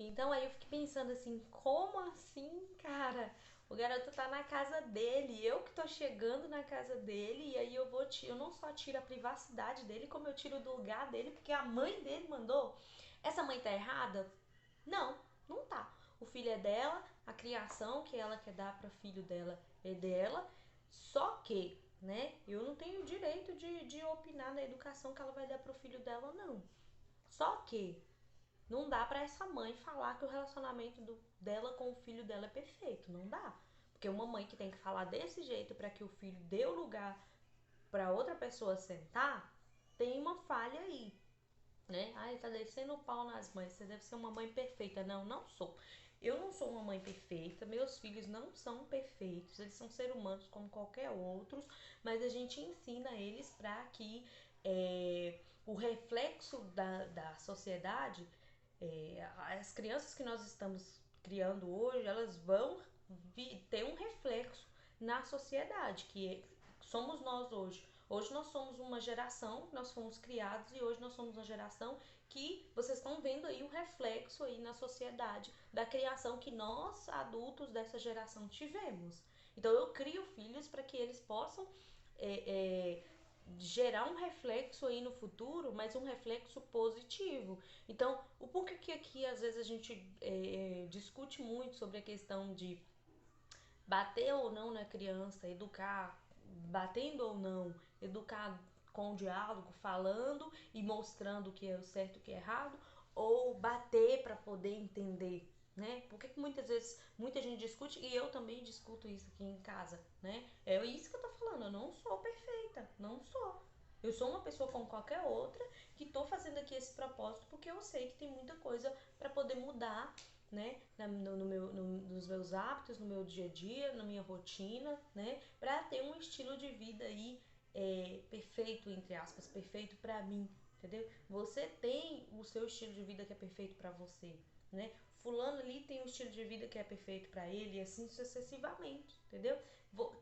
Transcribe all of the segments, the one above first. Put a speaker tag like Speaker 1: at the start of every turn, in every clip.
Speaker 1: Então aí eu fiquei pensando assim, como assim, cara? O garoto tá na casa dele, eu que tô chegando na casa dele, e aí eu não só tiro a privacidade dele, como eu tiro do lugar dele, porque a mãe dele mandou. Essa mãe tá errada? Não, não tá. O filho é dela, a criação que ela quer dar para o filho dela é dela, só que, né, eu não tenho direito de opinar na educação que ela vai dar para o filho dela, não. Só que não dá para essa mãe falar que o relacionamento dela com o filho dela é perfeito, não dá. Porque uma mãe que tem que falar desse jeito para que o filho dê o lugar para outra pessoa sentar, tem uma falha aí, né? Ai, tá descendo o pau nas mães, você deve ser uma mãe perfeita. Não, não sou. Eu não sou uma mãe perfeita, meus filhos não são perfeitos, eles são seres humanos como qualquer outros, mas a gente ensina eles para que o reflexo da sociedade, as crianças que nós estamos criando hoje, elas vão ter um reflexo na sociedade, somos nós hoje. Hoje nós somos uma geração, nós fomos criados e hoje nós somos uma geração que vocês estão vendo aí o reflexo aí na sociedade da criação que nós, adultos dessa geração, tivemos. Então eu crio filhos para que eles possam é, é, gerar um reflexo aí no futuro, mas um reflexo positivo. Então, o porquê que aqui às vezes a gente discute muito sobre a questão de bater ou não na criança, educar, batendo ou não, educar com o diálogo, falando e mostrando o que é o certo e o que é errado, ou bater para poder entender, né? Porque muitas vezes muita gente discute e eu também discuto isso aqui em casa, né? É isso que eu tô falando, eu não sou perfeita, não sou. Eu sou uma pessoa como qualquer outra que tô fazendo aqui esse propósito porque eu sei que tem muita coisa para poder mudar, né, nos meus hábitos, no meu dia a dia, na minha rotina, né, para ter um estilo de vida aí perfeito, entre aspas, perfeito para mim, entendeu? Você tem o seu estilo de vida que é perfeito para você, né? Fulano ali tem um estilo de vida que é perfeito para ele e assim sucessivamente, entendeu?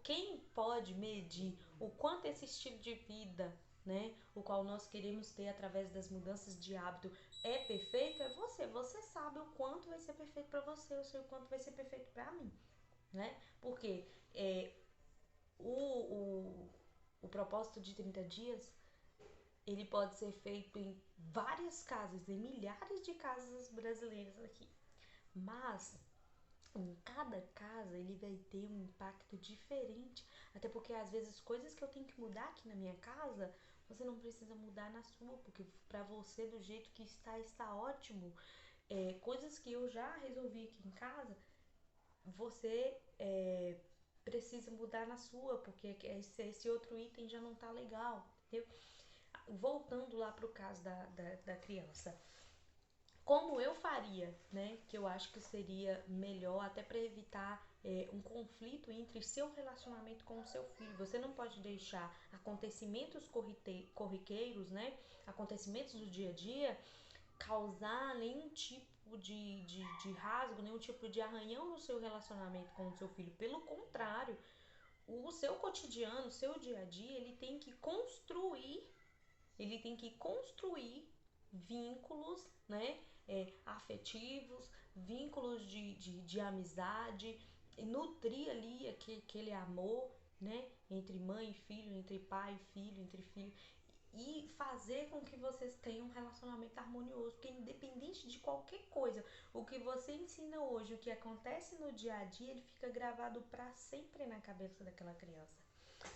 Speaker 1: Quem pode medir o quanto esse estilo de vida, né, o qual nós queremos ter através das mudanças de hábito é perfeito, é você. Você sabe o quanto vai ser perfeito para você, eu sei o quanto vai ser perfeito para mim, né? Porque é, o, o, o propósito de 30 dias, ele pode ser feito em várias casas, em milhares de casas brasileiras aqui. Mas em cada casa ele vai ter um impacto diferente. Até porque às vezes coisas que eu tenho que mudar aqui na minha casa, você não precisa mudar na sua, porque para você do jeito que está ótimo. Coisas que eu já resolvi aqui em casa, você precisa mudar na sua, porque esse outro item já não tá legal, entendeu? Voltando lá pro caso da criança. Como eu faria, né? Que eu acho que seria melhor, até para evitar um conflito entre seu relacionamento com o seu filho. Você não pode deixar acontecimentos corriqueiros, né? Acontecimentos do dia a dia causar nenhum tipo de rasgo, nenhum tipo de arranhão no seu relacionamento com o seu filho. Pelo contrário, o seu cotidiano, o seu dia a dia, ele tem que construir vínculos, né, afetivos, vínculos de amizade, nutrir ali aquele amor, né, entre mãe e filho, entre pai e filho, entre filho, e fazer com que vocês tenham um relacionamento harmonioso, porque independente de qualquer coisa, o que você ensina hoje, o que acontece no dia a dia, ele fica gravado para sempre na cabeça daquela criança.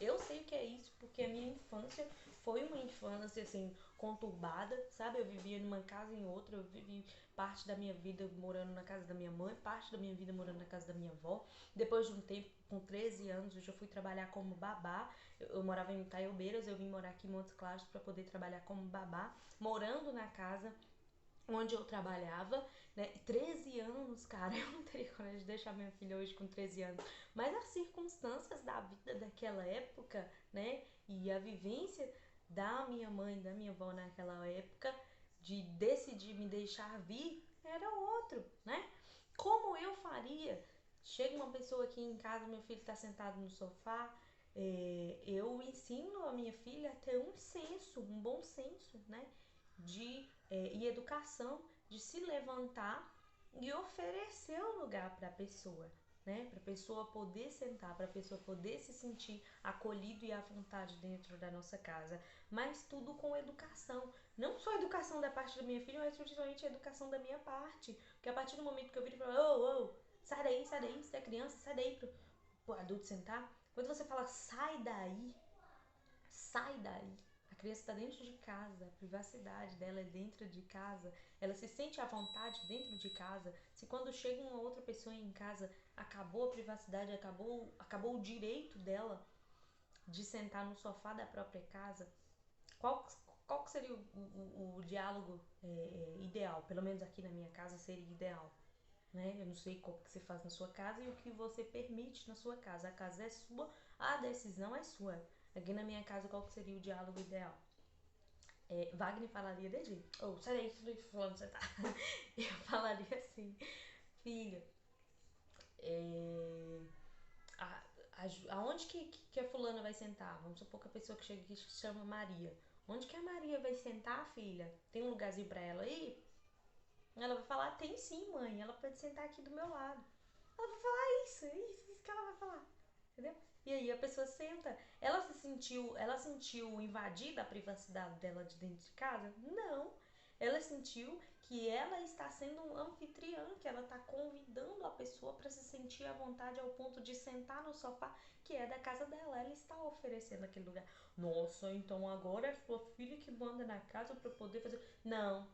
Speaker 1: Eu sei o que é isso porque a minha infância foi uma infância assim conturbada, sabe? Eu vivia numa casa em outra, eu vivi parte da minha vida morando na casa da minha mãe, parte da minha vida morando na casa da minha avó. Depois de um tempo, com 13 anos, eu já fui trabalhar como babá. Eu morava em Itaiobeiras, eu vim morar aqui em Montes Claros para poder trabalhar como babá, morando na casa onde eu trabalhava, né? 13 anos, cara, eu não teria coragem de deixar minha filha hoje com 13 anos. Mas as circunstâncias da vida daquela época, né? E a vivência da minha mãe, da minha avó naquela época, de decidir me deixar vir, era outro, né? Como eu faria? Chega uma pessoa aqui em casa, meu filho está sentado no sofá, eu ensino a minha filha a ter um senso, um bom senso, né? E educação de se levantar, e oferecer o lugar para a pessoa, né? Para a pessoa poder sentar, para a pessoa poder se sentir acolhido e à vontade dentro da nossa casa, mas tudo com educação. Não só educação da parte da minha filha, mas principalmente a educação da minha parte. Porque a partir do momento que eu viro e falo, ô, sai daí, você é criança, sai daí pro adulto sentar. Quando você fala, sai daí. A criança está dentro de casa, a privacidade dela é dentro de casa, ela se sente à vontade dentro de casa. Se quando chega uma outra pessoa em casa, acabou a privacidade, acabou o direito dela de sentar no sofá da própria casa, qual, qual que seria o diálogo ideal? Pelo menos aqui na minha casa seria ideal. Né? Eu não sei como que você faz na sua casa e o que você permite na sua casa. A casa é sua, a decisão é sua. Aqui na minha casa, qual que seria o diálogo ideal? Wagner falaria de jeito. Sai daí, falando você tá. Eu falaria assim, filha, é, a, aonde que a fulana vai sentar? Vamos supor que a pessoa que chega aqui se chama Maria. Onde que a Maria vai sentar, filha? Tem um lugarzinho pra ela aí? Ela vai falar, tem sim, mãe. Ela pode sentar aqui do meu lado. Ela vai falar isso que ela vai falar. Entendeu? E aí a pessoa senta. Ela sentiu invadida a privacidade dela de dentro de casa? Não. Ela sentiu que ela está sendo um anfitriã, que ela está convidando a pessoa para se sentir à vontade ao ponto de sentar no sofá que é da casa dela. Ela está oferecendo aquele lugar. Nossa, então agora é sua filha que manda na casa para poder fazer. Não,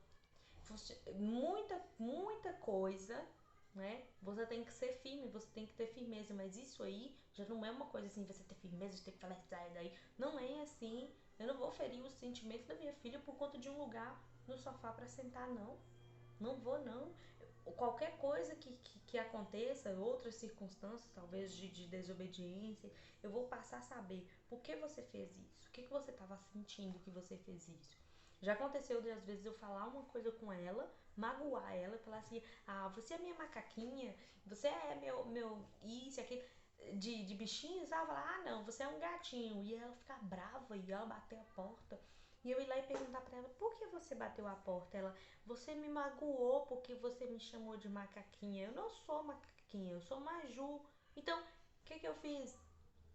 Speaker 1: muita coisa, né? Você tem que ser firme, você tem que ter firmeza, mas isso aí já não é uma coisa assim, você ter firmeza, de ter que falar sai daí. Não é assim. Eu não vou ferir os sentimentos da minha filha por conta de um lugar no sofá para sentar, não. Não vou, não. Qualquer coisa que aconteça, outras circunstâncias, talvez de desobediência, eu vou passar a saber por que você fez isso, o que você estava sentindo que você fez isso. Já aconteceu de às vezes eu falar uma coisa com ela, magoar ela, falar assim, você é minha macaquinha, você é meu isso, aquilo, de bichinho, sabe? Falar, não, você é um gatinho. E ela ficar brava e ela bater a porta. E eu ir lá e perguntar pra ela, por que você bateu a porta? Ela, você me magoou porque você me chamou de macaquinha. Eu não sou macaquinha, eu sou Maju. Então, o que eu fiz?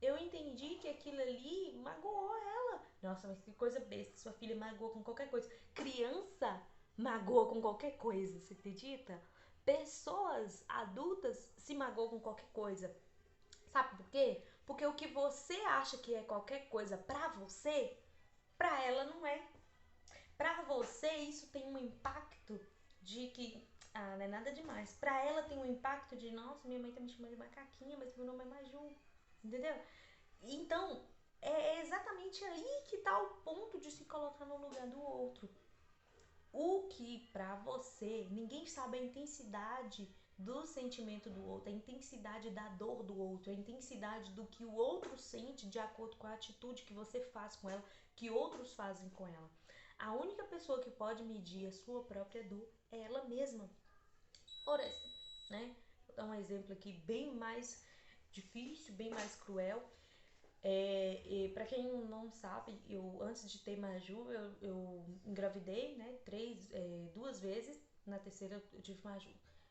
Speaker 1: Eu entendi que aquilo ali magoou ela. Nossa, mas que coisa besta. Sua filha magoou com qualquer coisa. Criança magoa com qualquer coisa, você acredita? Pessoas adultas se magoam com qualquer coisa. Sabe por quê? Porque o que você acha que é qualquer coisa pra você, pra ela não é. Pra você isso tem um impacto de que não é nada demais. Pra ela tem um impacto de, nossa, minha mãe tá me chamando de macaquinha, mas meu nome é Maju. Entendeu? Então, é exatamente aí que tá o ponto de se colocar no lugar do outro. O que pra você, ninguém sabe a intensidade do sentimento do outro, a intensidade da dor do outro, a intensidade do que o outro sente de acordo com a atitude que você faz com ela, que outros fazem com ela. A única pessoa que pode medir a sua própria dor é ela mesma. Por exemplo, né? Vou dar um exemplo aqui bem mais difícil, bem mais cruel. Para quem não sabe, eu antes de ter Maju, eu engravidei, né? Duas vezes. Na terceira eu tive Maju.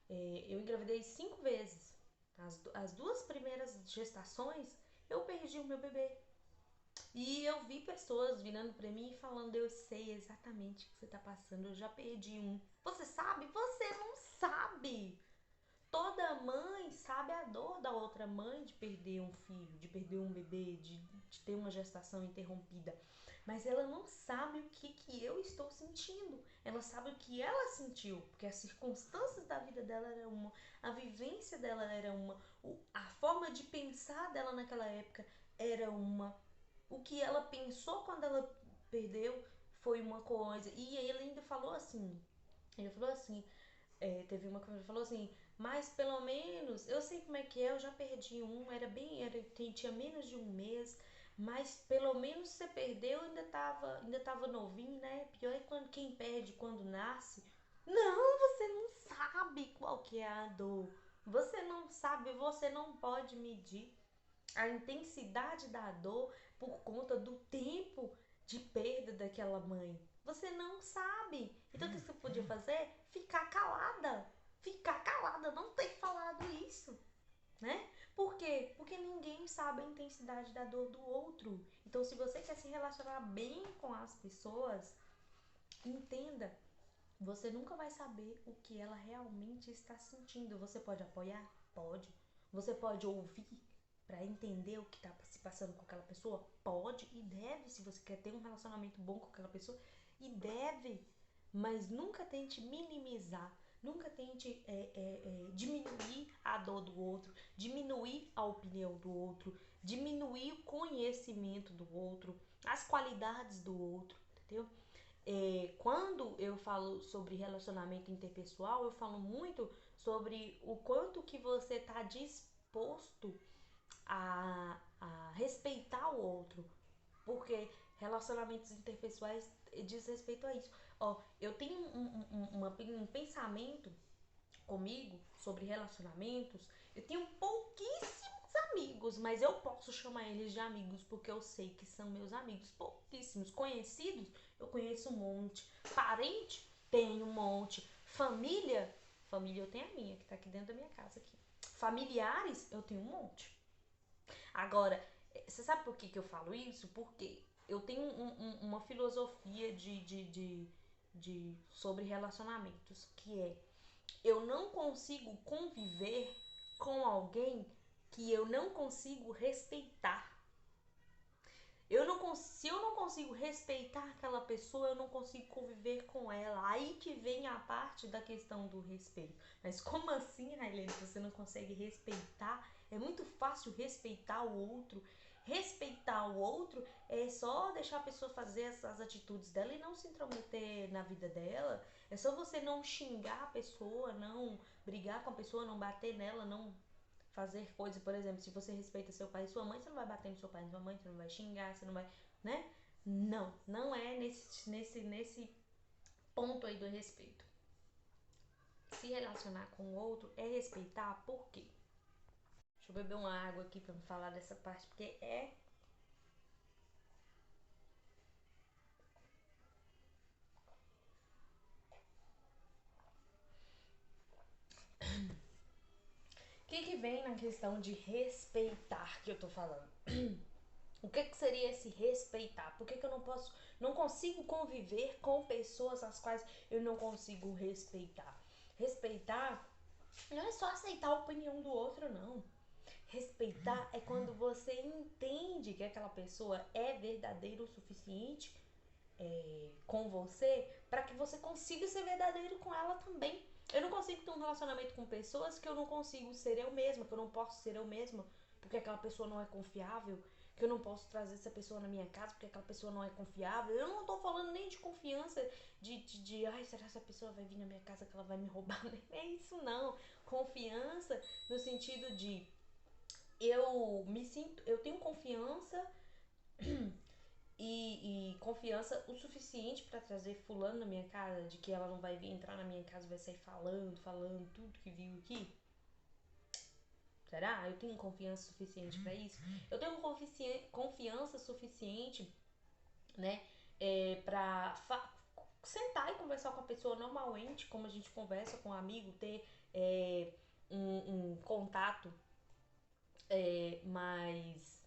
Speaker 1: Eu engravidei 5 vezes. As duas primeiras gestações eu perdi o meu bebê. E eu vi pessoas virando pra mim e falando, eu sei exatamente o que você tá passando, eu já perdi um. Você sabe? Você não sabe! Toda mãe sabe a dor da outra mãe de perder um filho, de perder um bebê, de ter uma gestação interrompida. Mas ela não sabe o que eu estou sentindo. Ela sabe o que ela sentiu, porque as circunstâncias da vida dela era uma, a vivência dela era uma, a forma de pensar dela naquela época era uma. O que ela pensou quando ela perdeu foi uma coisa. E ele ainda falou assim, teve uma que falou assim, mas pelo menos, eu sei como é que é, eu já perdi um, tinha menos de um mês, mas pelo menos você perdeu, ainda tava novinho, né? Pior é quando quem perde quando nasce. Não, você não sabe qual que é a dor. Você não sabe, você não pode medir a intensidade da dor por conta do tempo de perda daquela mãe. Você não sabe. Então o que você podia fazer? Ficar calada. Ficar sabe a intensidade da dor do outro. Então, se você quer se relacionar bem com as pessoas, entenda, você nunca vai saber o que ela realmente está sentindo. Você pode apoiar? Pode. Você pode ouvir para entender o que está se passando com aquela pessoa? Pode e deve, se você quer ter um relacionamento bom com aquela pessoa, e deve. Mas nunca tente minimizar, nunca tente diminuir a dor do outro, diminuir a opinião do outro, diminuir o conhecimento do outro, as qualidades do outro, entendeu? Quando eu falo sobre relacionamento interpessoal, eu falo muito sobre o quanto que você está disposto a respeitar o outro, porque relacionamentos interpessoais diz respeito a isso. Ó, eu tenho um pensamento comigo sobre relacionamentos. Eu tenho pouquíssimos amigos, mas eu posso chamar eles de amigos porque eu sei que são meus amigos. Pouquíssimos. Conhecidos, eu conheço um monte. Parente, tenho um monte. Família eu tenho a minha, que tá aqui dentro da minha casa aqui. Familiares, eu tenho um monte. Agora, você sabe por que eu falo isso? Porque eu tenho uma filosofia sobre relacionamentos, que é: eu não consigo conviver com alguém que eu não consigo respeitar. Se eu não consigo respeitar aquela pessoa, eu não consigo conviver com ela. Aí que vem a parte da questão do respeito. Mas como assim, Railene, você não consegue respeitar? É muito fácil respeitar o outro. Respeitar o outro é só deixar a pessoa fazer as atitudes dela e não se intrometer na vida dela. É só você não xingar a pessoa, não brigar com a pessoa, não bater nela, não fazer coisas. Por exemplo, se você respeita seu pai e sua mãe, você não vai bater no seu pai e sua mãe, você não vai xingar, você não vai, né? Não é nesse ponto aí do respeito. Se relacionar com o outro é respeitar, por quê? Deixa eu beber uma água aqui pra me falar dessa parte, porque é... O que vem na questão de respeitar que eu tô falando? O que seria esse respeitar? Por que eu não consigo conviver com pessoas as quais eu não consigo respeitar? Respeitar não é só aceitar a opinião do outro, não. Respeitar é quando você entende que aquela pessoa é verdadeira o suficiente com você para que você consiga ser verdadeiro com ela também. Eu não consigo ter um relacionamento com pessoas que eu não consigo ser eu mesma, que eu não posso ser eu mesma, porque aquela pessoa não é confiável, que eu não posso trazer essa pessoa na minha casa porque aquela pessoa não é confiável. Eu não tô falando nem de confiança ai, será que essa pessoa vai vir na minha casa que ela vai me roubar? Nem é isso não. Confiança no sentido de eu tenho confiança e confiança o suficiente pra trazer fulano na minha casa, de que ela não vai vir entrar na minha casa e vai sair falando tudo que viu aqui. Será? Eu tenho confiança suficiente pra isso? Eu tenho confiança suficiente, né, pra sentar e conversar com a pessoa normalmente, como a gente conversa com um amigo, ter um contato mais